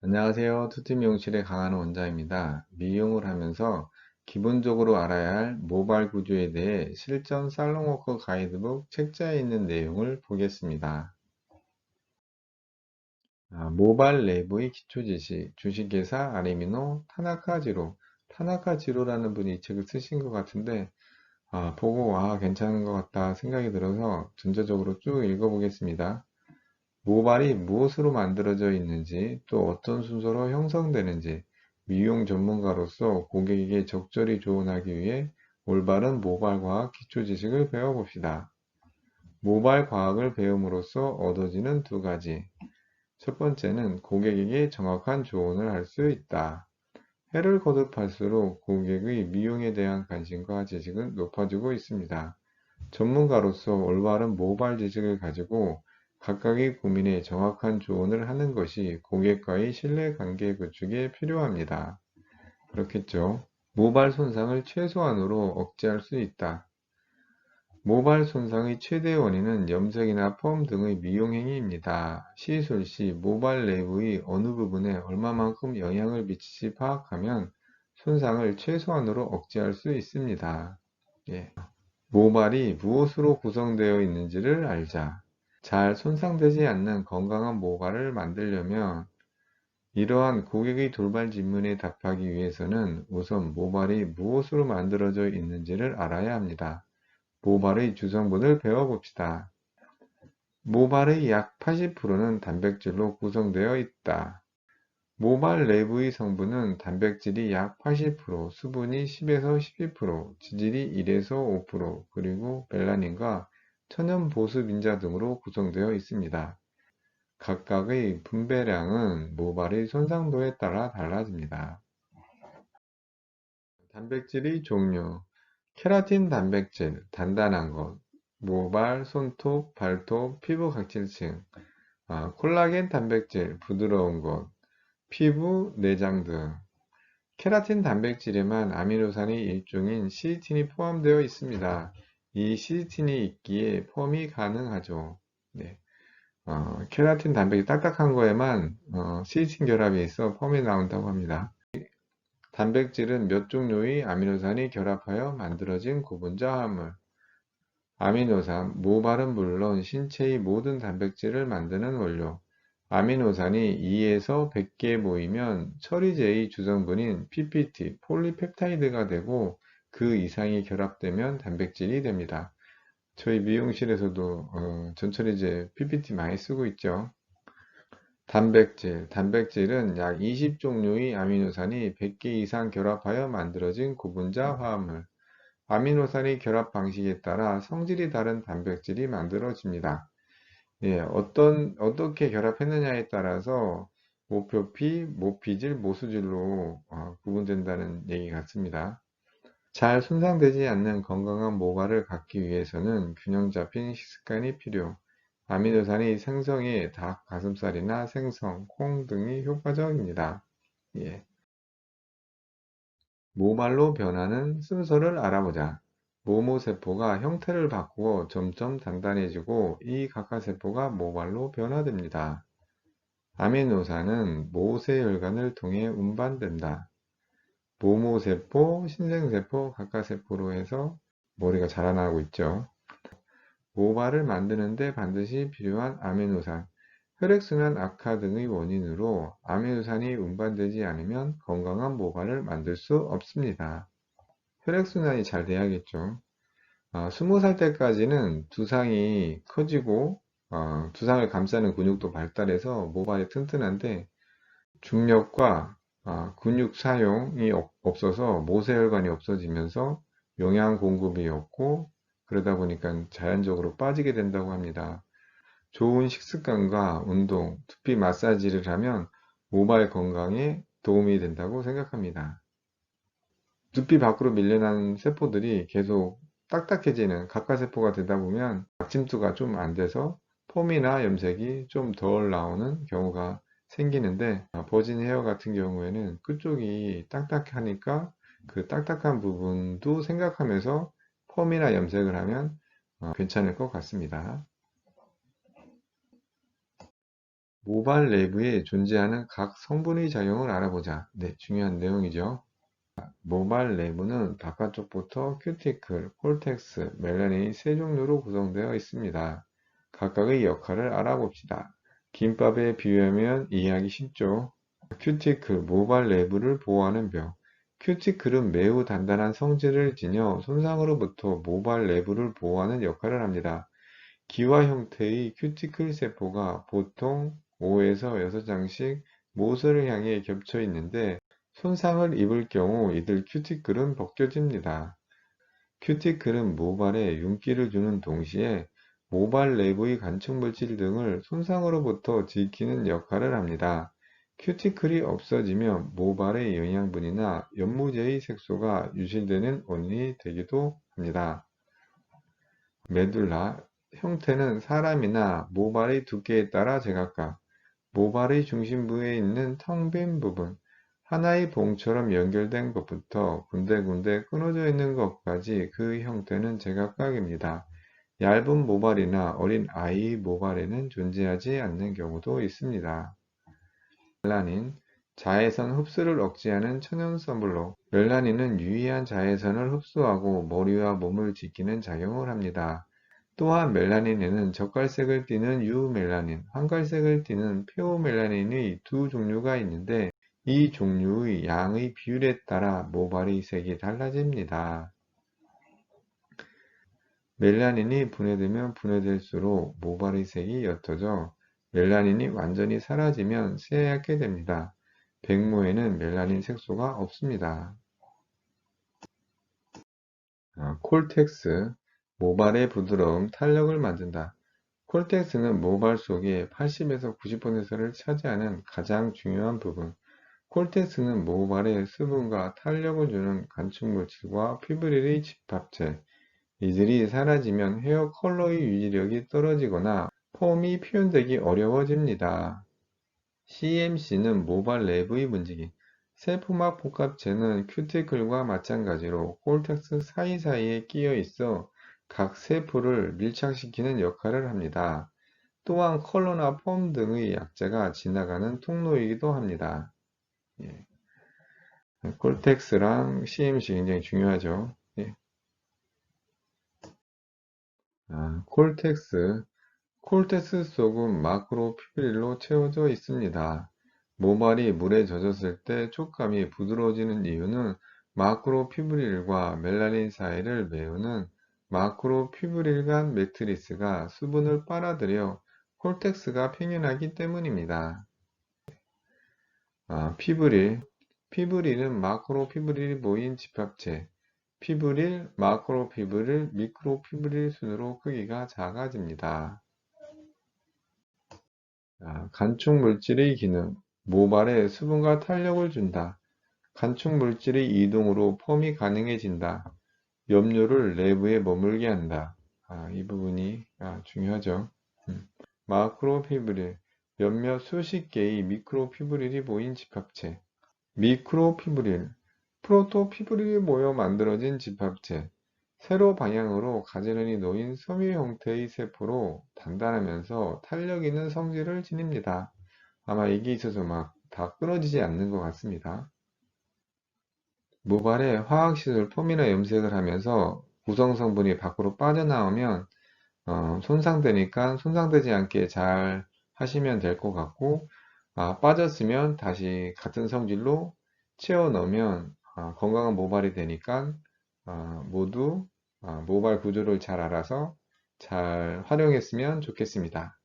안녕하세요. 투티 미용실의 강한 원장입니다. 미용을 하면서 기본적으로 알아야 할 모발 구조에 대해 실전 살롱워커 가이드북 책자에 있는 내용을 보겠습니다. 모발 내부의 기초 지식, 주식회사 아리미노 타나카지로라는 분이 이 책을 쓰신 것 같은데, 보고 괜찮은 것 같다 생각이 들어서 전체적으로 쭉 읽어보겠습니다. 모발이 무엇으로 만들어져 있는지, 또 어떤 순서로 형성되는지, 미용 전문가로서 고객에게 적절히 조언하기 위해 올바른 모발 과학 기초 지식을 배워봅시다. 모발 과학을 배움으로써 얻어지는 두 가지. 첫 번째는 고객에게 정확한 조언을 할 수 있다. 해를 거듭할수록 고객의 미용에 대한 관심과 지식은 높아지고 있습니다. 전문가로서 올바른 모발 지식을 가지고 각각의 고민에 정확한 조언을 하는 것이 고객과의 신뢰관계 구축에 필요합니다. 그렇겠죠? 모발 손상을 최소한으로 억제할 수 있다. 모발 손상의 최대 원인은 염색이나 펌 등의 미용 행위입니다. 시술 시 모발 내부의 어느 부분에 얼마만큼 영향을 미칠지 파악하면 손상을 최소한으로 억제할 수 있습니다. 예. 모발이 무엇으로 구성되어 있는지를 알자. 잘 손상되지 않는 건강한 모발을 만들려면 이러한 고객의 돌발 질문에 답하기 위해서는 우선 모발이 무엇으로 만들어져 있는지를 알아야 합니다. 모발의 주성분을 배워봅시다. 모발의 약 80%는 단백질로 구성되어 있다. 모발 내부의 성분은 단백질이 약 80%, 수분이 10에서 12%, 지질이 1에서 5%, 그리고 멜라닌과 천연 보습인자 등으로 구성되어 있습니다. 각각의 분배량은 모발의 손상도에 따라 달라집니다. 단백질의 종류, 케라틴 단백질, 단단한 것, 모발, 손톱, 발톱, 피부 각질층, 콜라겐 단백질, 부드러운 것, 피부, 내장 등. 케라틴 단백질에만 아미노산의 일종인 시스틴이 포함되어 있습니다. 이 시스틴이 있기에 펌이 가능하죠. 네. 케라틴 단백질 딱딱한 거에만 시스틴 결합이 있어 펌이 나온다고 합니다. 단백질은 몇 종류의 아미노산이 결합하여 만들어진 고분자 화합물. 아미노산, 모발은 물론 신체의 모든 단백질을 만드는 원료. 아미노산이 2에서 100개 모이면 처리제의 주성분인 PPT, 폴리펩타이드가 되고 그 이상이 결합되면 단백질이 됩니다. 저희 미용실에서도 전처리제 PPT 많이 쓰고 있죠. 단백질은 약 20종류의 아미노산이 100개 이상 결합하여 만들어진 고분자 화합물. 아미노산의 결합 방식에 따라 성질이 다른 단백질이 만들어집니다. 예, 어떻게 결합했느냐에 따라서 모표피, 모피질, 모수질로 구분된다는 얘기 같습니다. 잘 손상되지 않는 건강한 모발을 갖기 위해서는 균형 잡힌 식습관이 필요. 아미노산의 생성에 닭, 가슴살이나 생선, 콩 등이 효과적입니다. 예. 모발로 변하는 순서를 알아보자. 모모세포가 형태를 바꾸어 점점 단단해지고 이 각화세포가 모발로 변화됩니다. 아미노산은 모세혈관을 통해 운반된다. 모모세포, 신생세포, 각화세포로 해서 머리가 자라나고 있죠. 모발을 만드는데 반드시 필요한 아미노산, 혈액순환 악화 등의 원인으로 아미노산이 운반되지 않으면 건강한 모발을 만들 수 없습니다. 혈액순환이 잘 돼야겠죠. 20살 때까지는 두상이 커지고 두상을 감싸는 근육도 발달해서 모발이 튼튼한데 중력과 근육 사용이 없어서 모세혈관이 없어지면서 영양 공급이 없고 그러다 보니까 자연적으로 빠지게 된다고 합니다. 좋은 식습관과 운동, 두피 마사지를 하면 모발 건강에 도움이 된다고 생각합니다. 두피 밖으로 밀려나는 세포들이 계속 딱딱해지는 각화세포가 되다 보면 막침투가 좀 안 돼서 폼이나 염색이 좀 덜 나오는 경우가 생기는데 버진 헤어 같은 경우에는 그쪽이 딱딱하니까 그 딱딱한 부분도 생각하면서 펌이나 염색을 하면 괜찮을 것 같습니다. 모발 내부에 존재하는 각 성분의 작용을 알아보자. 네, 중요한 내용이죠. 모발 내부는 바깥쪽부터 큐티클, 콜텍스, 멜라닌이 세 종류로 구성되어 있습니다. 각각의 역할을 알아봅시다. 김밥에 비유하면 이해하기 쉽죠? 큐티클, 모발 내부를 보호하는 벽. 큐티클은 매우 단단한 성질을 지녀 손상으로부터 모발 내부를 보호하는 역할을 합니다. 기와 형태의 큐티클 세포가 보통 5에서 6장씩 모서를 향해 겹쳐 있는데 손상을 입을 경우 이들 큐티클은 벗겨집니다. 큐티클은 모발에 윤기를 주는 동시에 모발 내부의 간축물질 등을 손상으로부터 지키는 역할을 합니다. 큐티클이 없어지면 모발의 영양분이나 연무제의 색소가 유실되는 원인이 되기도 합니다. 메둘라 형태는 사람이나 모발의 두께에 따라 제각각, 모발의 중심부에 있는 텅 빈 부분, 하나의 봉처럼 연결된 것부터 군데군데 끊어져 있는 것까지 그 형태는 제각각입니다. 얇은 모발이나 어린 아이의 모발에는 존재하지 않는 경우도 있습니다. 멜라닌, 자외선 흡수를 억제하는 천연 선블록. 멜라닌은 유해한 자외선을 흡수하고 머리와 몸을 지키는 작용을 합니다. 또한 멜라닌에는 젓갈색을 띠는 유멜라닌, 황갈색을 띠는 페오멜라닌의 두 종류가 있는데 이 종류의 양의 비율에 따라 모발의 색이 달라집니다. 멜라닌이 분해되면 분해될수록 모발의 색이 옅어져 멜라닌이 완전히 사라지면 새하얗게 됩니다. 백모에는 멜라닌 색소가 없습니다. 콜텍스, 모발의 부드러움, 탄력을 만든다. 콜텍스는 모발 속의 80에서 90%를 차지하는 가장 중요한 부분. 콜텍스는 모발에 수분과 탄력을 주는 간축물질과 피브릴의 집합체. 이들이 사라지면 헤어 컬러의 유지력이 떨어지거나 폼이 표현되기 어려워집니다. CMC는 모발 내부의 문지기. 세포막 복합체는 큐티클과 마찬가지로 콜텍스 사이사이에 끼어 있어 각 세포를 밀착시키는 역할을 합니다. 또한 컬러나 폼 등의 약재가 지나가는 통로이기도 합니다. 예. 콜텍스랑 CMC 굉장히 중요하죠. 예. 콜텍스. 콜텍스 속은 마크로피브릴로 채워져 있습니다. 모발이 물에 젖었을 때 촉감이 부드러워지는 이유는 마크로피브릴과 멜라닌 사이를 메우는 마크로피브릴간 매트리스가 수분을 빨아들여 콜텍스가 팽현하기 때문입니다. 피브릴. 피브릴은 마크로피브릴이 모인 집합체. 피브릴, 마크로피브릴, 미크로피브릴 순으로 크기가 작아집니다. 간축 물질의 기능. 모발에 수분과 탄력을 준다. 간축 물질의 이동으로 폼이 가능해진다. 염료를 내부에 머물게 한다. 이 부분이 중요하죠. 마크로피브릴. 몇몇 수십 개의 미크로피브릴이 모인 집합체. 미크로피브릴. 프로토피브릴이 모여 만들어진 집합체. 세로 방향으로 가지런히 놓인 섬유 형태의 세포로 단단하면서 탄력 있는 성질을 지닙니다. 아마 이게 있어서 막 다 끊어지지 않는 것 같습니다. 모발에 화학시술 폼이나 염색을 하면서 구성 성분이 밖으로 빠져나오면 손상되니까 손상되지 않게 잘 하시면 될 것 같고, 빠졌으면 다시 같은 성질로 채워 넣으면 건강한 모발이 되니까 모두 모발 구조를 잘 알아서 잘 활용했으면 좋겠습니다.